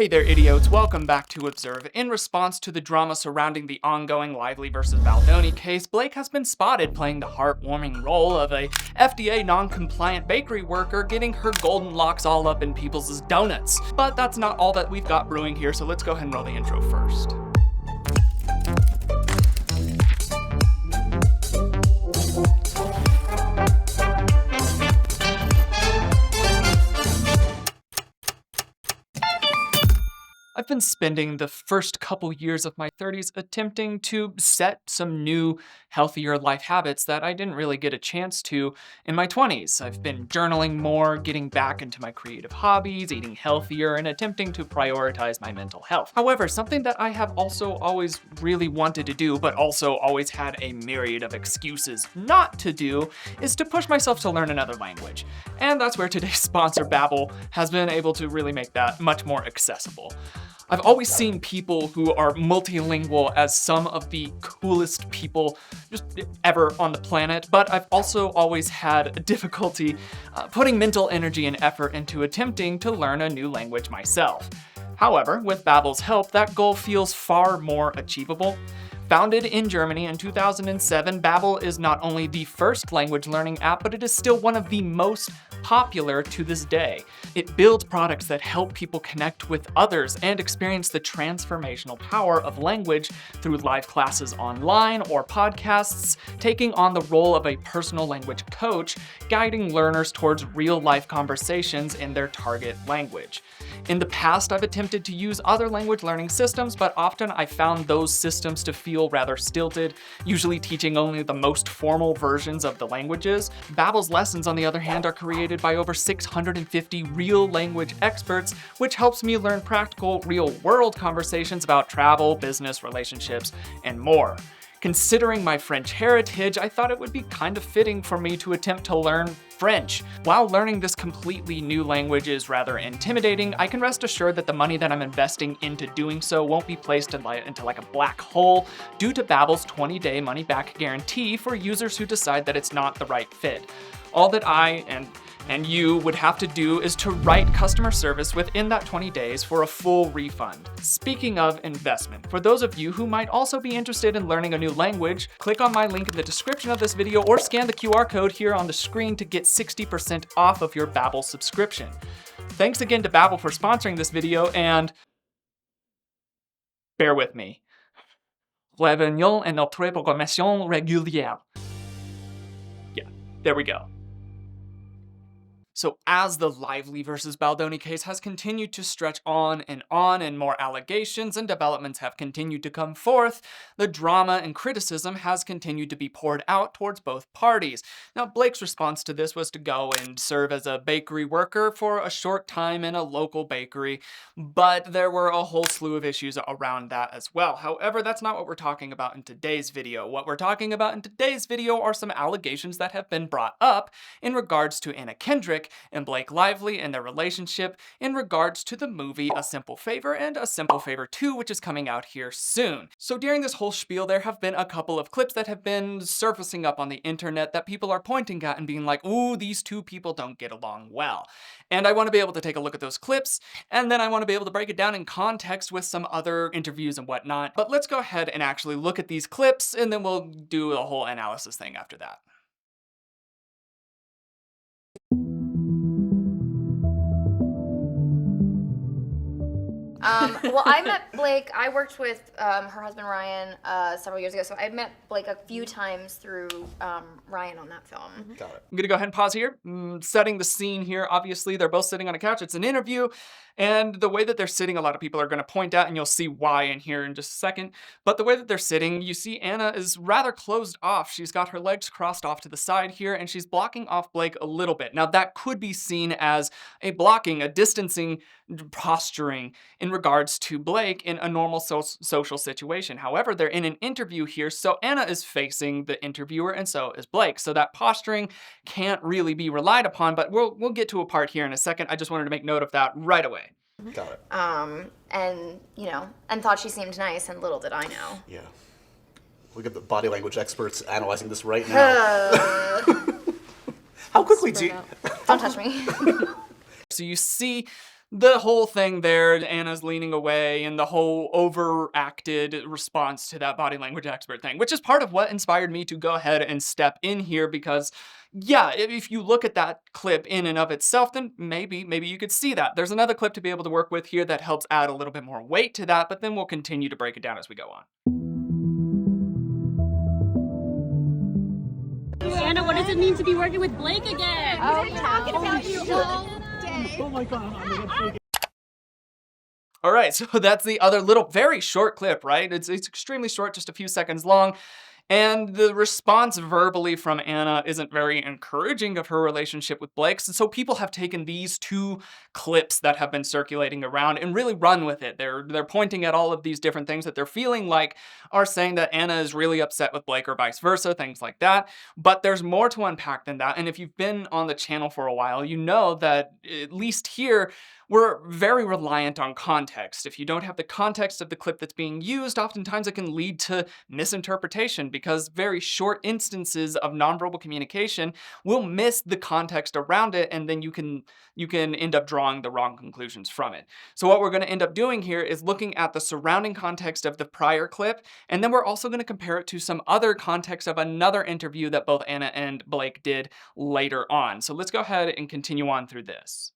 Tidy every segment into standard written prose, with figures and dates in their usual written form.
Hey there, idiots. Welcome back to Observe. In response to the drama surrounding the ongoing Lively versus Baldoni case, Blake has been spotted playing the heartwarming role of a FDA non-compliant bakery worker getting her golden locks all up in people's donuts. But that's not all that we've got brewing here, so let's go ahead and roll the intro first. I've been spending the first couple years of my 30s attempting to set some new, healthier life habits that I didn't really get a chance to in my 20s. I've been journaling more, getting back into my creative hobbies, eating healthier, and attempting to prioritize my mental health. However, something that I have also always really wanted to do, but also always had a myriad of excuses not to do, is to push myself to learn another language. And that's where today's sponsor, Babbel, has been able to really make that much more accessible. I've always seen people who are multilingual as some of the coolest people just ever on the planet, but I've also always had difficulty putting mental energy and effort into attempting to learn a new language myself. However, with Babbel's help, that goal feels far more achievable. Founded in Germany in 2007, Babbel is not only the first language learning app, but it is still one of the most popular to this day. It builds products that help people connect with others and experience the transformational power of language through live classes online or podcasts, taking on the role of a personal language coach, guiding learners towards real-life conversations in their target language. In the past, I've attempted to use other language learning systems, but often I found those systems to feel rather stilted, usually teaching only the most formal versions of the languages. Babbel's lessons, on the other hand, are created by over 650 real language experts, which helps me learn practical, real-world conversations about travel, business, relationships, and more. Considering my French heritage, I thought it would be kind of fitting for me to attempt to learn French. While learning this completely new language is rather intimidating, I can rest assured that the money that I'm investing into doing so won't be placed into like a black hole due to Babbel's 20-day money-back guarantee for users who decide that it's not the right fit. All that I and you would have to do is to write customer service within that 20 days for a full refund. Speaking of investment, for those of you who might also be interested in learning a new language, click on my link in the description of this video or scan the QR code here on the screen to get 60% off of your Babbel subscription. Thanks again to Babbel for sponsoring this video, and bear with me. Revenons à notre programmation régulière. Yeah, there we go. So as the Lively versus Baldoni case has continued to stretch on, and more allegations and developments have continued to come forth, the drama and criticism has continued to be poured out towards both parties. Now, Blake's response to this was to go and serve as a bakery worker for a short time in a local bakery, but there were a whole slew of issues around that as well. However, that's not what we're talking about in today's video. What we're talking about in today's video are some allegations that have been brought up in regards to Anna Kendrick and Blake Lively and their relationship in regards to the movie A Simple Favor and A Simple Favor 2, which is coming out here soon. So during this whole spiel, there have been a couple of clips that have been surfacing up on the internet that people are pointing at and being like, ooh, these two people don't get along well. And I want to be able to take a look at those clips, and then I want to be able to break it down in context with some other interviews and whatnot. But let's go ahead and actually look at these clips, and then we'll do a whole analysis thing after that. Well, I met Blake. I worked with her husband Ryan several years ago, so I met Blake a few times through Ryan on that film. Got it. I'm gonna go ahead and pause here. Setting the scene here, obviously they're both sitting on a couch. It's an interview, and the way that they're sitting, a lot of people are gonna point out, and you'll see why in here in just a second. But the way that they're sitting, you see Anna is rather closed off. She's got her legs crossed off to the side here, and she's blocking off Blake a little bit. Now that could be seen as a blocking, a distancing, posturing in regards to Blake in a normal social situation. However, they're in an interview here, so Anna is facing the interviewer and so is Blake. So that posturing can't really be relied upon, but we'll get to a part here in a second. I just wanted to make note of that right away. Got it. And thought she seemed nice, and little did I know. Yeah. Look at the body language experts analyzing this right now. How quickly do you... Don't touch me. So you see the whole thing there, Anna's leaning away and the whole overacted response to that body language expert thing, which is part of what inspired me to go ahead and step in here because, yeah, if you look at that clip in and of itself, then maybe you could see that. There's another clip to be able to work with here that helps add a little bit more weight to that, but then we'll continue to break it down as we go on. Anna, what does it mean to be working with Blake again? Oh, yeah. Talking about you all day. Oh my god, All right, so that's the other little, very short clip, right? It's extremely short, just a few seconds long. And the response verbally from Anna isn't very encouraging of her relationship with Blake. So people have taken these two clips that have been circulating around and really run with it. They're pointing at all of these different things that they're feeling like are saying that Anna is really upset with Blake or vice versa, things like that. But there's more to unpack than that. And if you've been on the channel for a while, you know that at least here, we're very reliant on context. If you don't have the context of the clip that's being used, oftentimes it can lead to misinterpretation because very short instances of nonverbal communication will miss the context around it, and then you can end up drawing the wrong conclusions from it. So what we're going to end up doing here is looking at the surrounding context of the prior clip, and then we're also going to compare it to some other context of another interview that both Anna and Blake did later on. So let's go ahead and continue on through this.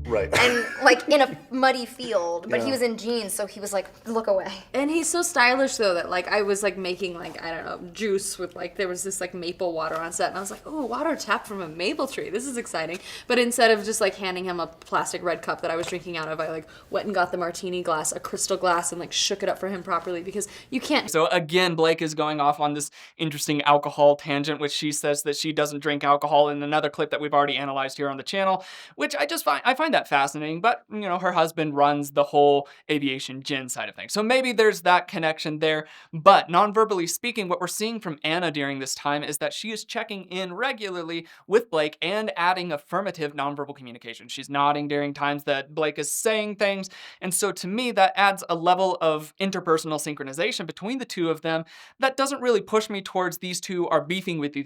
Right. And like in a muddy field, but Yeah. he was in jeans, so he was like, look away. And he's so stylish though that like I was like making like, I don't know, juice with like, there was this like maple water on set and I was like, oh, water tapped from a maple tree. This is exciting. But instead of just like handing him a plastic red cup that I was drinking out of, I like went and got the martini glass, a crystal glass, and like shook it up for him properly because you can't. So again, Blake is going off on this interesting alcohol tangent, which she says that she doesn't drink alcohol in another clip that we've already analyzed here on the channel, which I find that fascinating, but you know, her husband runs the whole aviation gin side of things. So maybe there's that connection there, but non-verbally speaking, what we're seeing from Anna during this time is that she is checking in regularly with Blake and adding affirmative nonverbal communication. She's nodding during times that Blake is saying things, and so to me, that adds a level of interpersonal synchronization between the two of them that doesn't really push me towards these two are beefing with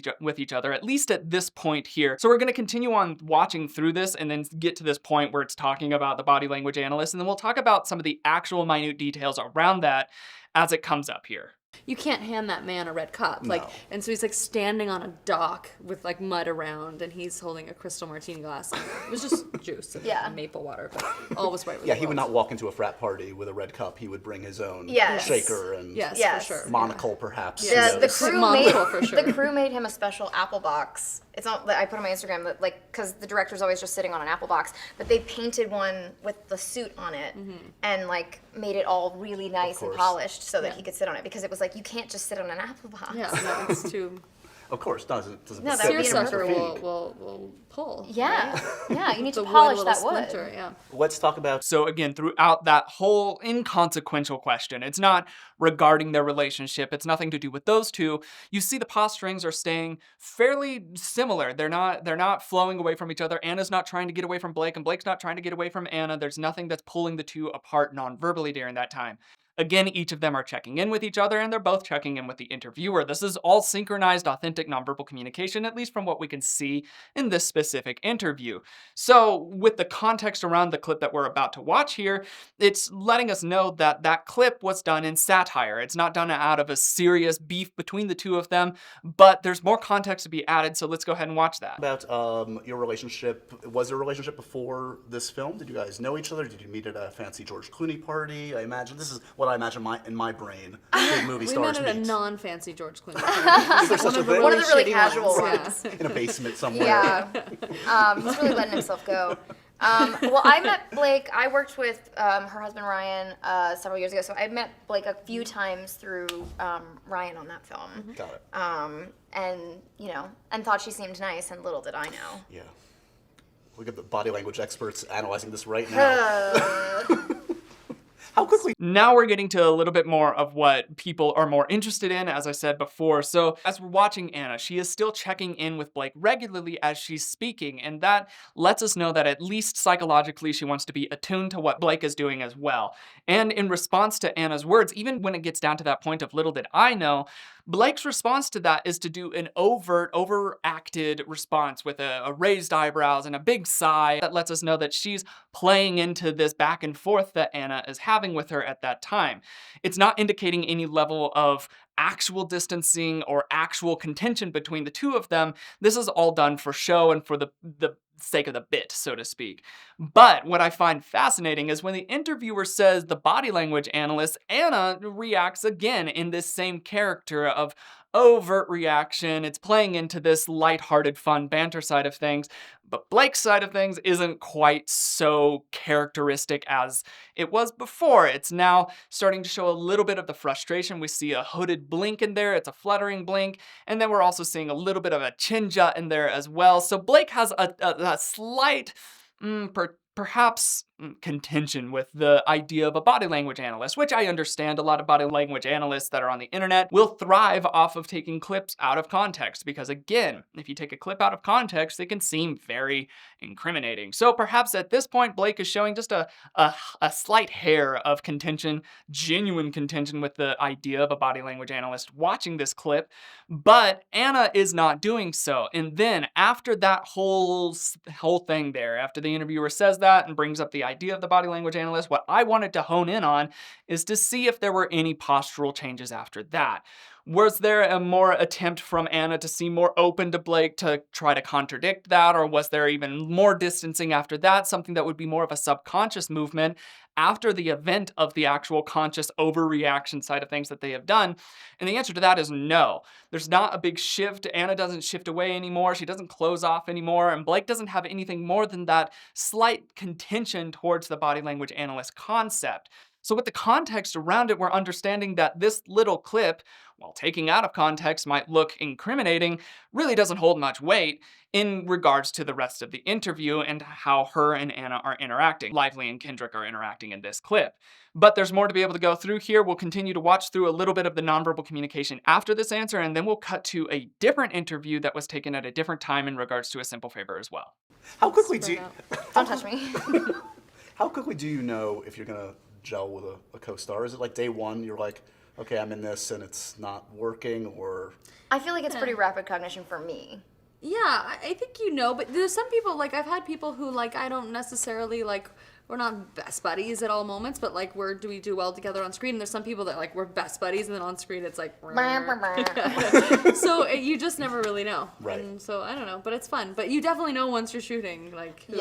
each other, at least at this point here. So we're going to continue on watching through this and then get to this point where it's talking about the body language analyst, and then we'll talk about some of the actual minute details around that as it comes up here. You can't hand that man a red cup. Like, No. and so he's like standing on a dock with like mud around and he's holding a crystal martini glass. And it was just juice and Yeah. maple water, but all was right with Yeah, the he would world. not walk into a frat party with a red cup. He would bring his own Yes. shaker and Yes, Yes. for sure. monocle, perhaps. Yeah. who Yes, The knows? crew Monocle for sure. the crew made him a special apple box. It's not that I put on my Instagram that like because the director's always just sitting on an apple box, but they painted one with the suit on it and like made it all really nice and course. polished so that Yeah. he could sit on it because it was like you can't just sit on an apple box. Yeah, no, it's too. Of course, doesn't No, that fit would be the Seersucker fatigue. will pull. Yeah, right? yeah. You need The to polish wood that will wood. splinter, yeah. Let's talk about So again, throughout that whole inconsequential question, it's not regarding their relationship, it's nothing to do with those two. You see the posturings are staying fairly similar. They're not flowing away from each other. Anna's not trying to get away from Blake, and Blake's not trying to get away from Anna. There's nothing that's pulling the two apart non-verbally during that time. Again, each of them are checking in with each other, and they're both checking in with the interviewer. This is all synchronized, authentic nonverbal communication, at least from what we can see in this specific interview. So with the context around the clip that we're about to watch here, it's letting us know that that clip was done in satire. It's not done out of a serious beef between the two of them, but there's more context to be added, so let's go ahead and watch that. your relationship. Was there a relationship before this film? Did you guys know each other? Did you meet at a fancy George Clooney party? I imagine this is what I imagine in my brain. Big movie We stars met at a meet. non-fancy George Clooney. Is there such a thing? One of the really shitty casual ones. ones. In a basement somewhere. Yeah. He's really letting himself go. Well, I met Blake. I worked with her husband Ryan several years ago, so I met Blake a few times through Ryan on that film. Got it. And you know, and thought she seemed nice, and little did I know. Yeah. We got the body language experts analyzing this right now. How quickly? Now we're getting to a little bit more of what people are more interested in, as I said before. So as we're watching Anna, she is still checking in with Blake regularly as she's speaking, and that lets us know that at least psychologically she wants to be attuned to what Blake is doing as well. And in response to Anna's words, even when it gets down to that point of little did I know, Blake's response to that is to do an overt, overacted response with a raised eyebrows and a big sigh that lets us know that she's playing into this back and forth that Anna is having with her at that time. It's not indicating any level of actual distancing or actual contention between the two of them. This is all done for show and for the sake of the bit, so to speak. But what I find fascinating is when the interviewer says the body language analyst, Anna reacts again in this same character of overt reaction. It's playing into this lighthearted, fun banter side of things. But Blake's side of things isn't quite so characteristic as it was before. It's now starting to show a little bit of the frustration. We see a hooded blink in there. It's a fluttering blink. And then we're also seeing a little bit of a chin jut in there as well. So Blake has a slight, perhaps contention with the idea of a body language analyst, which I understand. A lot of body language analysts that are on the internet will thrive off of taking clips out of context because, again, if you take a clip out of context, it can seem very incriminating. So perhaps at this point, Blake is showing just a slight hair of contention, genuine contention with the idea of a body language analyst watching this clip, but Anna is not doing so. And then after that whole thing there, after the interviewer says that and brings up the idea of the body language analyst, what I wanted to hone in on is to see if there were any postural changes after that. Was there a more attempt from Anna to seem more open to Blake to try to contradict that, or was there even more distancing after that, something that would be more of a subconscious movement after the event of the actual conscious overreaction side of things that they have done? And the answer to that is no. There's not a big shift. Anna doesn't shift away anymore. She doesn't close off anymore. And Blake doesn't have anything more than that slight contention towards the body language analyst concept. So with the context around it, we're understanding that this little clip, while taking out of context might look incriminating, really doesn't hold much weight in regards to the rest of the interview and how her and Anna are interacting. Lively and Kendrick are interacting in this clip. But there's more to be able to go through here. We'll continue to watch through a little bit of the nonverbal communication after this answer, and then we'll cut to a different interview that was taken at a different time in regards to A Simple Favor as well. How quickly do you... Don't touch me. How quickly do you know if you're gonna gel with a co-star? Is it like day one, you're like, okay, I'm in this and it's not working, or? I feel like it's pretty rapid cognition for me. Yeah, I think you know, but there's some people, like, I've had people who, like, I don't necessarily, like, we're not best buddies at all moments, but, like, do we do well together on screen? And there's some people that, like, we're best buddies, and then on screen it's like, so you just never really know. Right. And so, I don't know, but it's fun. But you definitely know once you're shooting, like, who,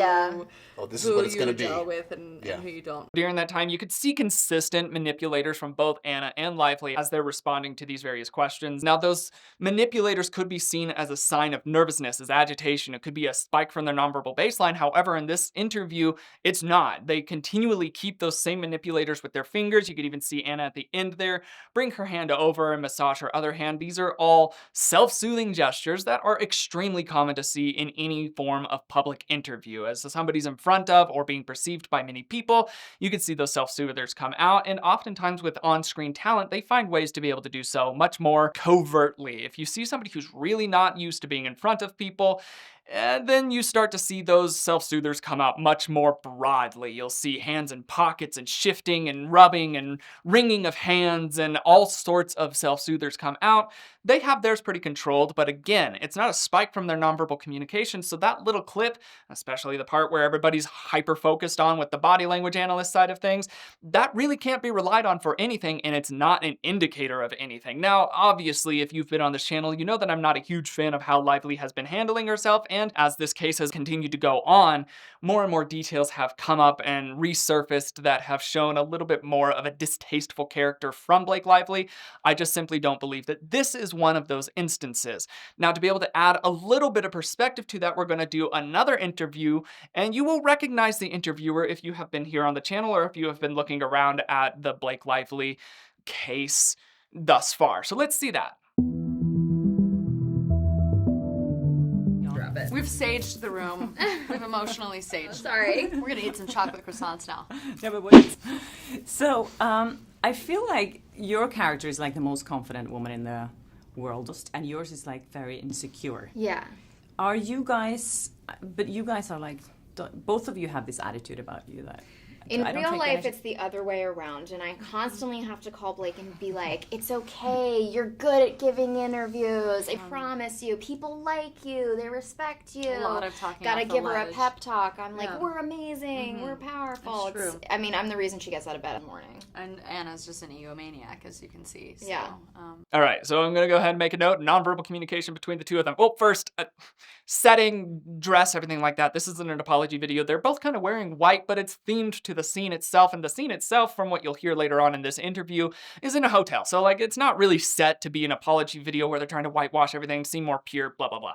This is what it's who gonna you be. gel with and who you don't. During that time, you could see consistent manipulators from both Anna and Lively as they're responding to these various questions. Now, those manipulators could be seen as a sign of nervousness, as agitation. It could be a spike from their nonverbal baseline. However, in this interview, it's not. They continually keep those same manipulators with their fingers. You could even see Anna at the end there bring her hand over and massage her other hand. These are all self-soothing gestures that are extremely common to see in any form of public interview. As somebody's in front of or being perceived by many people, you can see those self-soothers come out, and oftentimes with on-screen talent, they find ways to be able to do so much more covertly. If you see somebody who's really not used to being in front of people, and then you start to see those self-soothers come out much more broadly. You'll see hands in pockets and shifting and rubbing and wringing of hands and all sorts of self-soothers come out. They have theirs pretty controlled, but again, it's not a spike from their nonverbal communication, so that little clip, especially the part where everybody's hyper-focused on with the body language analyst side of things, that really can't be relied on for anything, and it's not an indicator of anything. Now, obviously, if you've been on this channel, you know that I'm not a huge fan of how Lively has been handling herself, and as this case has continued to go on, more and more details have come up and resurfaced that have shown a little bit more of a distasteful character from Blake Lively. I just simply don't believe that this is one of those instances. Now, to be able to add a little bit of perspective to that, we're going to do another interview, and you will recognize the interviewer if you have been here on the channel or if you have been looking around at the Blake Lively case thus far. So let's see that. We've saged the room. We've emotionally saged. Sorry. We're gonna eat some chocolate croissants now. Yeah, but wait. So, I feel like your character is like the most confident woman in the world, and yours is like very insecure. Yeah. Are you guys, but you guys are like, both of you have this attitude about you that In I don't real take life, energy. it's the other way around, and I constantly have to call Blake and be like, "It's okay. You're good at giving interviews. I promise you. People like you. They respect you. A lot of talking Gotta off the give her a ledge. pep talk. I'm like, Yeah. we're amazing. We're powerful. That's true. I mean, I'm the reason she gets out of bed in the morning. And Anna's just an egomaniac, as you can see. So, Yeah. All right, so I'm going to go ahead and make a note. Nonverbal communication between the two of them. Well, first, setting, dress, everything like that. This isn't an apology video. They're both kind of wearing white, but it's themed to the scene itself. And the scene itself, from what you'll hear later on in this interview, is in a hotel. So, like, it's not really set to be an apology video where they're trying to whitewash everything, seem more pure, blah, blah, blah.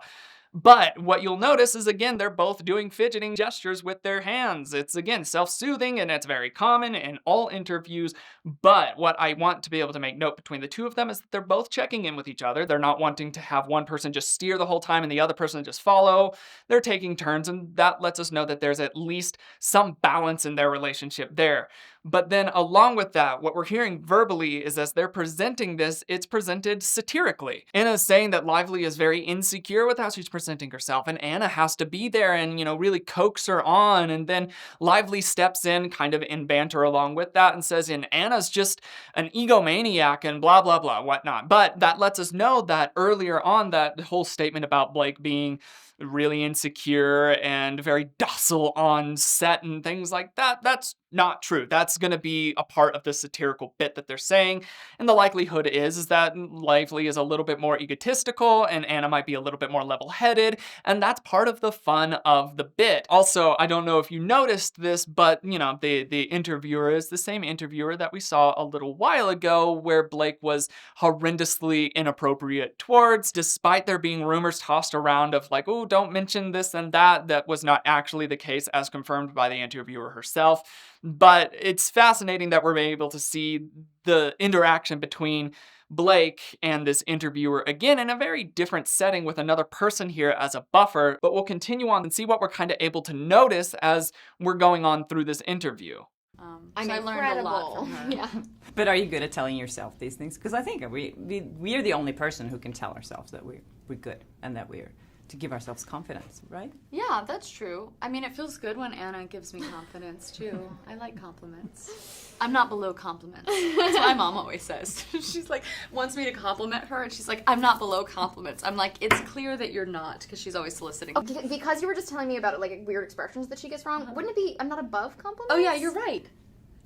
But what you'll notice is, again, they're both doing fidgeting gestures with their hands. It's, again, self-soothing, and it's very common in all interviews. But what I want to be able to make note between the two of them is that they're both checking in with each other. They're not wanting to have one person just steer the whole time and the other person just follow. They're taking turns, and that lets us know that there's at least some balance in their relationship there. But then along with that, what we're hearing verbally is as they're presenting this, it's presented satirically. Anna's saying that Lively is very insecure with how she's presenting herself, and Anna has to be there and, really coax her on. And then Lively steps in kind of in banter along with that and says, and Anna's just an egomaniac and blah, blah, blah, whatnot. But that lets us know that earlier on, that whole statement about Blake being really insecure and very docile on set and things like that, that's not true. That's going to be a part of the satirical bit that they're saying. And the likelihood is that Lively is a little bit more egotistical and Anna might be a little bit more level-headed. And that's part of the fun of the bit. Also, I don't know if you noticed this, but the interviewer is the same interviewer that we saw a little while ago where Blake was horrendously inappropriate towards, despite there being rumors tossed around of like, oh, don't mention this and that. That was not actually the case as confirmed by the interviewer herself. But it's fascinating that we're able to see the interaction between Blake and this interviewer again in a very different setting with another person here as a buffer, but we'll continue on and see what we're kind of able to notice as we're going on through this interview. I'm so I learned a lot from her. Yeah. But are you good at telling yourself these things? Because I think we are the only person who can tell ourselves that we're good and that we're to give ourselves confidence, right? Yeah, that's true. I mean, it feels good when Anna gives me confidence, too. I like compliments. I'm not below compliments. That's what my mom always says. She's like, wants me to compliment her, and she's like, I'm not below compliments. I'm like, it's clear that you're not, because she's always soliciting. Because you were just telling me about like weird expressions that she gets wrong, wouldn't it be, I'm not above compliments? Oh, yeah, you're right.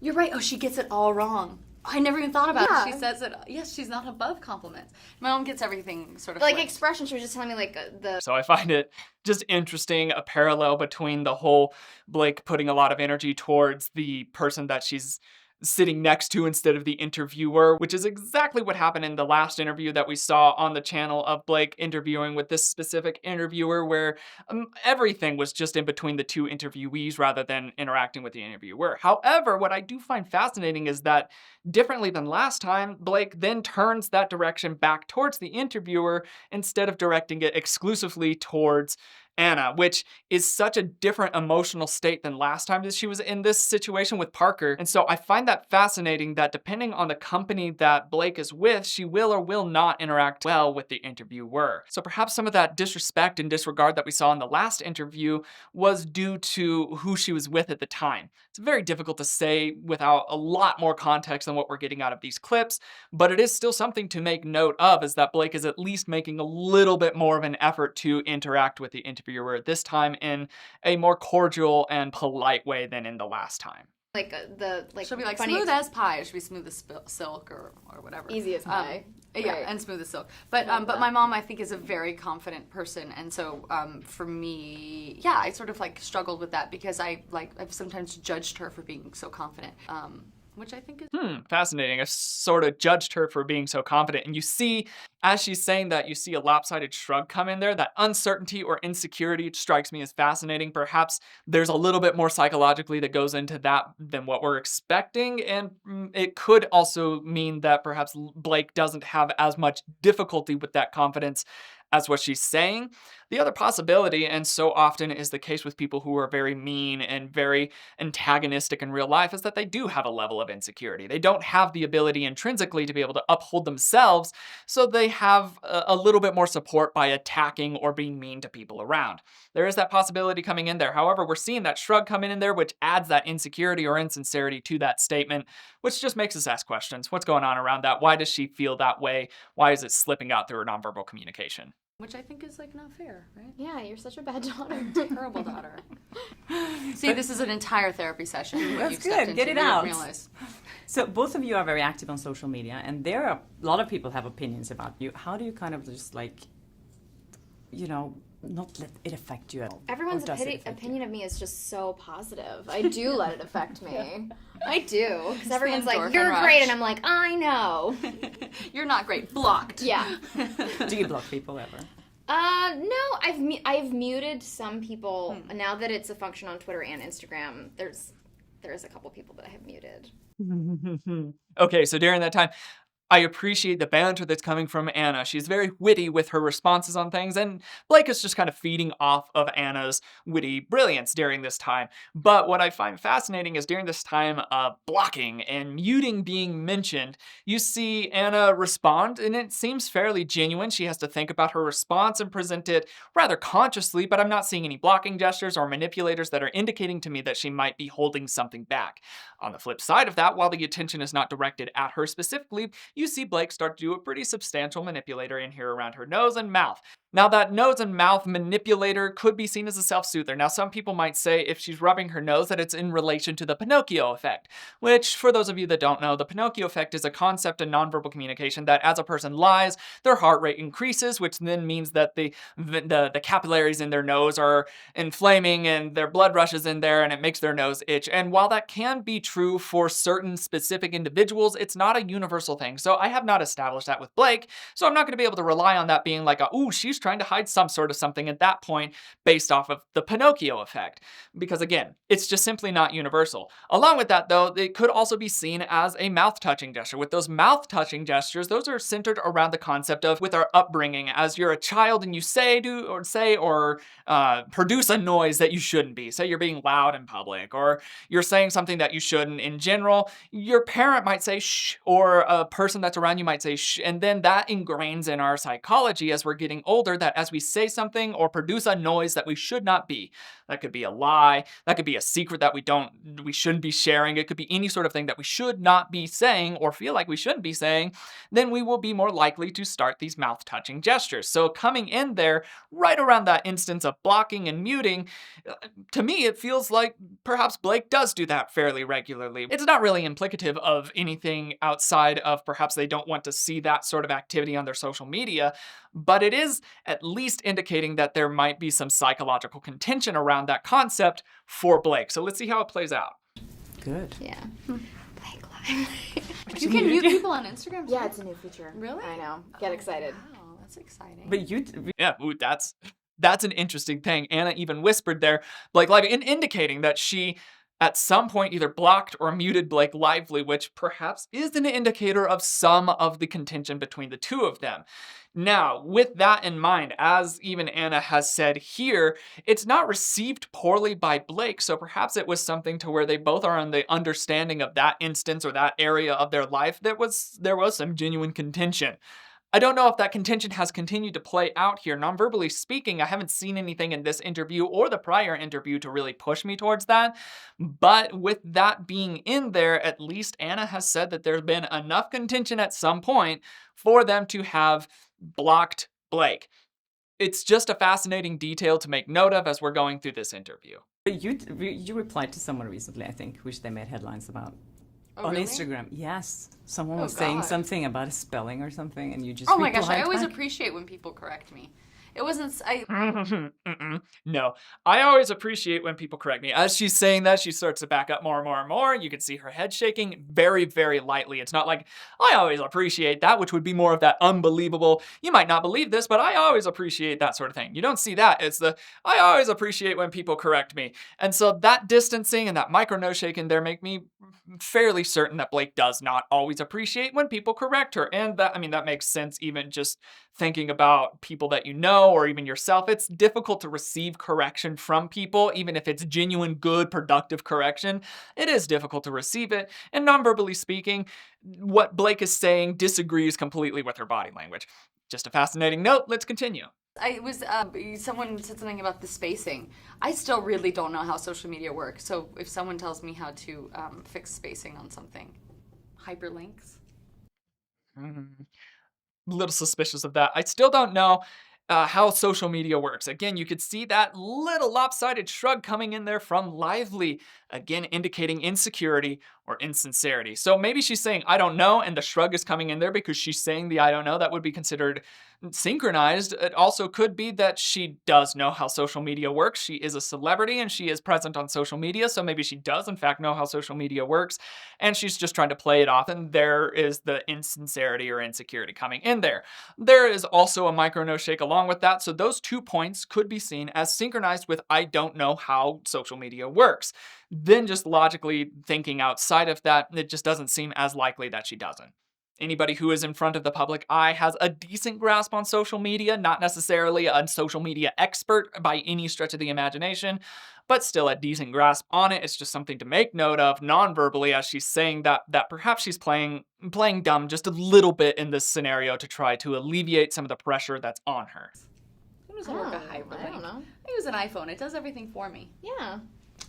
You're right. Oh, she gets it all wrong. I never even thought about it. She says it. Yes, she's not above compliments. My mom gets everything sort of Like flipped. expressions, she was just telling me like the... So I find it just interesting, a parallel between the whole Blake putting a lot of energy towards the person that she's sitting next to instead of the interviewer, which is exactly what happened in the last interview that we saw on the channel of Blake interviewing with this specific interviewer, where everything was just in between the two interviewees rather than interacting with the interviewer. However, what I do find fascinating is that differently than last time, Blake then turns that direction back towards the interviewer instead of directing it exclusively towards Anna, which is such a different emotional state than last time that she was in this situation with Parker. And so I find that fascinating that depending on the company that Blake is with, she will or will not interact well with the interviewer. So perhaps some of that disrespect and disregard that we saw in the last interview was due to who she was with at the time. It's very difficult to say without a lot more context than what we're getting out of these clips, but it is still something to make note of, is that Blake is at least making a little bit more of an effort to interact with the interviewer, this time in a more cordial and polite way than in the last time. She'll be like funny smooth as pie. It should be smooth as silk or whatever. Easy as pie. Yeah, Right. and smooth as silk. But my mom, I think, is a very confident person, and so for me, yeah, I sort of like struggled with that because I've sometimes judged her for being so confident. Which I think is... Fascinating. I sort of judged her for being so confident. And you see, as she's saying that, you see a lopsided shrug come in there. That uncertainty or insecurity strikes me as fascinating. Perhaps there's a little bit more psychologically that goes into that than what we're expecting. And it could also mean that perhaps Blake doesn't have as much difficulty with that confidence as what she's saying. The other possibility, and so often is the case with people who are very mean and very antagonistic in real life, is that they do have a level of insecurity. They don't have the ability intrinsically to be able to uphold themselves, so they have a little bit more support by attacking or being mean to people around. There is that possibility coming in there. However, we're seeing that shrug come in there, which adds that insecurity or insincerity to that statement, which just makes us ask questions. What's going on around that? Why does she feel that way? Why is it slipping out through her nonverbal communication? Which I think is like not fair, right? Yeah, you're such a bad daughter. Terrible daughter. See, this is an entire therapy session. That's You've stepped good. Get into, it you out. realize. So both of you are very active on social media, and there are a lot of people have opinions about you. How do you kind of just like, not let it affect you at all? Everyone's Or does it affect you? opinion of me is just so positive. I do let it affect me. I do. Because everyone's like, endorphin you're rush. great. And I'm like, I know. You're not great. Blocked. Yeah. Do you block people ever? No, I've muted some people. Now that it's a function on Twitter and Instagram, there's a couple people that I have muted. Okay, so during that time, I appreciate the banter that's coming from Anna. She's very witty with her responses on things, and Blake is just kind of feeding off of Anna's witty brilliance during this time. But what I find fascinating is during this time of blocking and muting being mentioned, you see Anna respond, and it seems fairly genuine. She has to think about her response and present it rather consciously, but I'm not seeing any blocking gestures or manipulators that are indicating to me that she might be holding something back. On the flip side of that, while the attention is not directed at her specifically, you see Blake start to do a pretty substantial manipulator in here around her nose and mouth. Now, that nose and mouth manipulator could be seen as a self-soother. Now, some people might say if she's rubbing her nose that it's in relation to the Pinocchio effect, which, for those of you that don't know, the Pinocchio effect is a concept in nonverbal communication that as a person lies, their heart rate increases, which then means that the capillaries in their nose are inflaming and their blood rushes in there and it makes their nose itch. And while that can be true for certain specific individuals, it's not a universal thing. So I have not established that with Blake, so I'm not going to be able to rely on that being like, ooh, she's trying to hide some sort of something at that point based off of the Pinocchio effect. Because again, it's just simply not universal. Along with that though, it could also be seen as a mouth-touching gesture. With those mouth-touching gestures, those are centered around the concept of with our upbringing. As you're a child and you say or produce a noise that you shouldn't be. Say you're being loud in public, or you're saying something that you shouldn't in general, your parent might say shh, or a person that's around you might say shh, and then that ingrains in our psychology as we're getting older that as we say something or produce a noise that we should not be, that could be a lie, that could be a secret that we shouldn't be sharing, it could be any sort of thing that we should not be saying or feel like we shouldn't be saying, then we will be more likely to start these mouth-touching gestures. So coming in there right around that instance of blocking and muting, to me it feels like perhaps Blake does do that fairly regularly. It's not really implicative of anything outside of perhaps they don't want to see that sort of activity on their social media, but it is at least indicating that there might be some psychological contention around that concept for Blake. So let's see how it plays out. Good. Yeah. Blake Live. You can mute people on Instagram? Yeah, it's a new feature. Really? I know. Get excited. Wow, that's exciting. But you, Yeah, ooh, that's an interesting thing. Anna even whispered there, Blake Lively, indicating that she at some point either blocked or muted Blake Lively, which perhaps is an indicator of some of the contention between the two of them. Now, with that in mind, as even Anna has said here, it's not received poorly by Blake, so perhaps it was something to where they both are on the understanding of that instance or that area of their life there was some genuine contention. I don't know if that contention has continued to play out here. Non-verbally speaking, I haven't seen anything in this interview or the prior interview to really push me towards that. But with that being in there, at least Anna has said that there's been enough contention at some point for them to have blocked Blake. It's just a fascinating detail to make note of as we're going through this interview. you replied to someone recently, I think, which they made headlines about. Oh, on really? Instagram, yes. Someone Oh, was saying God. something about a spelling or something, and you just Oh my gosh, I replied always back. appreciate when people correct me. It wasn't, No, I always appreciate when people correct me. As she's saying that, she starts to back up more and more and more. You can see her head shaking very, very lightly. It's not like, I always appreciate that, which would be more of that unbelievable, you might not believe this, but I always appreciate that sort of thing. You don't see that. It's the, I always appreciate when people correct me. And so that distancing and that micro nose shaking there make me fairly certain that Blake does not always appreciate when people correct her. And that makes sense even just thinking about people that you know or even yourself. It's difficult to receive correction from people, even if it's genuine, good, productive correction. It is difficult to receive it. And non-verbally speaking, what Blake is saying disagrees completely with her body language. Just a fascinating note. Let's continue. Someone said something about the spacing. I still really don't know how social media works. So if someone tells me how to fix spacing on something, hyperlinks. Little suspicious of that. I still don't know how social media works. Again, you could see that little lopsided shrug coming in there from Lively, again indicating insecurity or insincerity. So maybe she's saying, I don't know, and the shrug is coming in there because she's saying the I don't know. That would be considered synchronized. It also could be that she does know how social media works. She is a celebrity and she is present on social media, so maybe she does in fact know how social media works, and she's just trying to play it off, and there is the insincerity or insecurity coming in there. There is also a micro no shake along with that, so those 2 points could be seen as synchronized with I don't know how social media works. Then just logically thinking outside of that, it just doesn't seem as likely that she doesn't. Anybody who is in front of the public eye has a decent grasp on social media, not necessarily a social media expert by any stretch of the imagination, but still a decent grasp on it. It's just something to make note of non-verbally as she's saying that perhaps she's playing dumb just a little bit in this scenario to try to alleviate some of the pressure that's on her. How does it work a hyperlink? I don't know. I use an iPhone. It does everything for me. Yeah.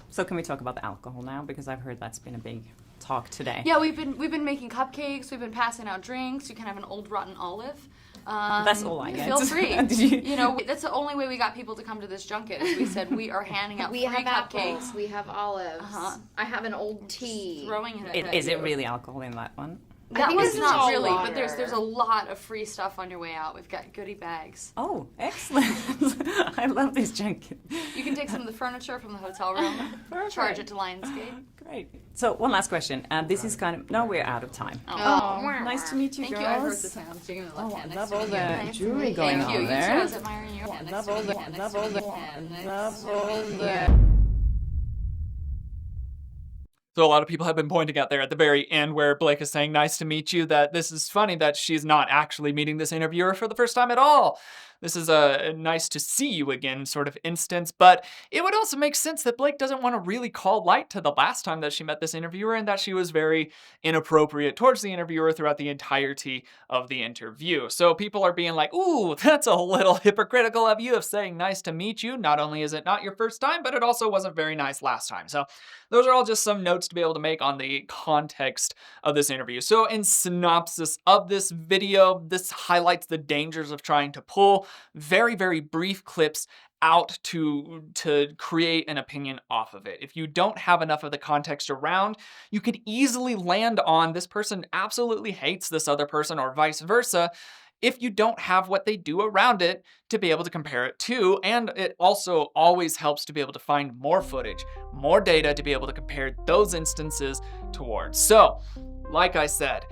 So can we talk about the alcohol now? Because I've heard that's been a big talk today. Yeah, we've been making cupcakes. We've been passing out drinks. You can have an old rotten olive. That's all I get. Feel free. Did you- You know, that's the only way we got people to come to this junket. Is we said we are handing out We free have cupcakes. apples. We have olives. I have an old tea. Throwing it. Is it really alcohol in that one? That think was it's not all really, water. but there's a lot of free stuff on your way out. We've got goodie bags. Oh, excellent. I love this junket. You can take some of the furniture from the hotel room, charge it to Lionsgate. Great. So one last question. This is kind of, no, we're out of time. Oh. Nice to meet you, Thank girls. you. I heard the sound. So you're gonna Oh, I left hand love next all to the me. jewelry going Thank you. on You too. I there. was admiring your hand next Love all to the, me. Hand love next all to the, me. Hand next love to all me. the. So a lot of people have been pointing out there at the very end where Blake is saying, nice to meet you, that this is funny that she's not actually meeting this interviewer for the first time at all. This is a nice to see you again sort of instance, but it would also make sense that Blake doesn't want to really call light to the last time that she met this interviewer and that she was very inappropriate towards the interviewer throughout the entirety of the interview. So people are being like, ooh, that's a little hypocritical of you of saying nice to meet you. Not only is it not your first time, but it also wasn't very nice last time. So those are all just some notes to be able to make on the context of this interview. So in synopsis of this video, this highlights the dangers of trying to pull very, very brief clips out to create an opinion off of it. If you don't have enough of the context around, you could easily land on this person absolutely hates this other person or vice versa if you don't have what they do around it to be able to compare it to. And it also always helps to be able to find more footage, more data to be able to compare those instances towards. So, like I said,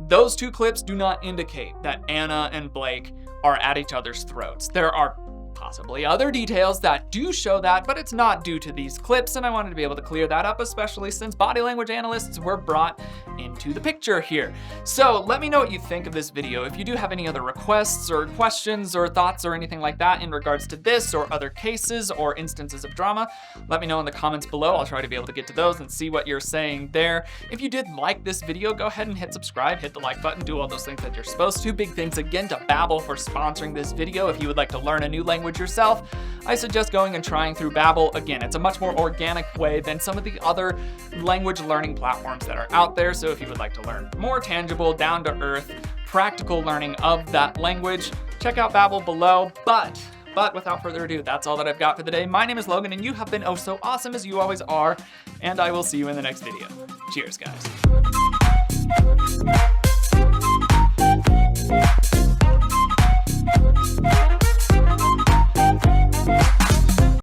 those two clips do not indicate that Anna and Blake are at each other's throats. There are possibly other details that do show that, but it's not due to these clips, and I wanted to be able to clear that up, especially since body language analysts were brought into the picture here. So let me know what you think of this video. If you do have any other requests or questions or thoughts or anything like that in regards to this or other cases or instances of drama, let me know in the comments below. I'll try to be able to get to those and see what you're saying there. If you did like this video, go ahead and hit subscribe, hit the like button, do all those things that you're supposed to. Big thanks again to Babbel for sponsoring this video. If you would like to learn a new language yourself, I suggest going and trying through Babbel. Again, it's a much more organic way than some of the other language learning platforms that are out there. So if you would like to learn more tangible, down-to-earth, practical learning of that language, check out Babbel below. But without further ado, that's all that I've got for the day. My name is Logan, and you have been oh so awesome as you always are, and I will see you in the next video. Cheers, guys.